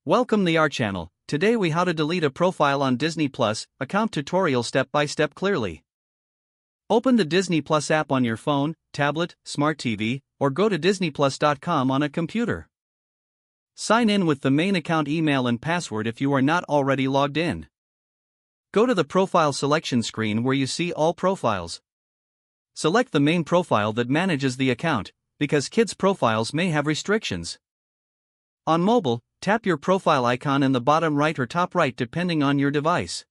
Welcome to our channel. Today we how to delete a profile on Disney Plus account tutorial step by step clearly. Open the Disney Plus app on your phone, tablet, smart TV, or go to disneyplus.com on a computer. Sign in with the main account email and password if you are not already logged in. Go to the profile selection screen where you see all profiles. Select the main profile that manages the account, because kids' profiles may have restrictions. On mobile, tap your profile icon in the bottom right or top right depending on your device.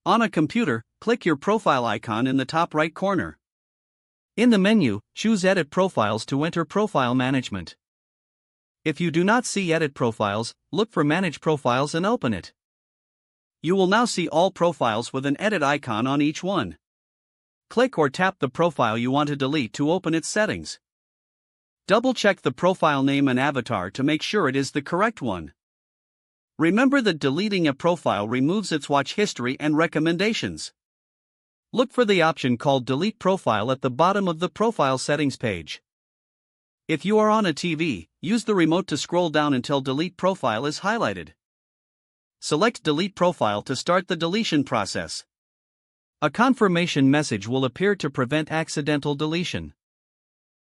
On a computer, click your profile icon in the top right corner. In the menu, choose Edit Profiles to enter Profile Management. If you do not see Edit Profiles, look for Manage Profiles and open it. You will now see all profiles with an edit icon on each one. Click or tap the profile you want to delete to open its settings. Double-check the profile name and avatar to make sure it is the correct one. Remember that deleting a profile removes its watch history and recommendations. Look for the option called Delete Profile at the bottom of the profile settings page. If you are on a TV, use the remote to scroll down until Delete Profile is highlighted. Select Delete Profile to start the deletion process. A confirmation message will appear to prevent accidental deletion.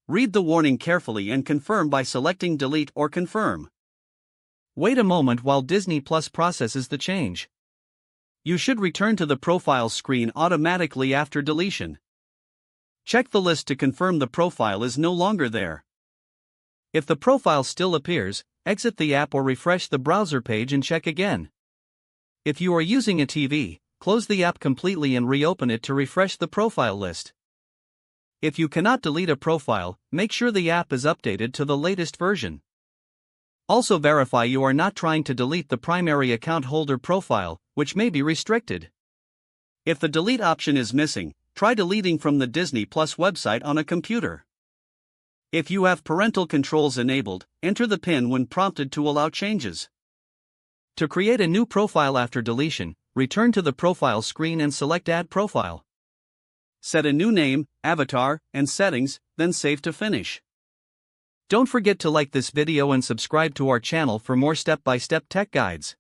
Read the warning carefully and confirm by selecting Delete or Confirm. Wait a moment while Disney Plus processes the change. You should return to the profile screen automatically after deletion. Check the list to confirm the profile is no longer there. If the profile still appears, exit the app or refresh the browser page and check again. If you are using a TV, close the app completely and reopen it to refresh the profile list. If you cannot delete a profile, make sure the app is updated to the latest version. Also verify you are not trying to delete the primary account holder profile, which may be restricted. If the delete option is missing, try deleting from the Disney Plus website on a computer. If you have parental controls enabled, enter the PIN when prompted to allow changes. To create a new profile after deletion, return to the profile screen and select Add Profile. Set a new name, avatar, and settings, then save to finish. Don't forget to like this video and subscribe to our channel for more step-by-step tech guides.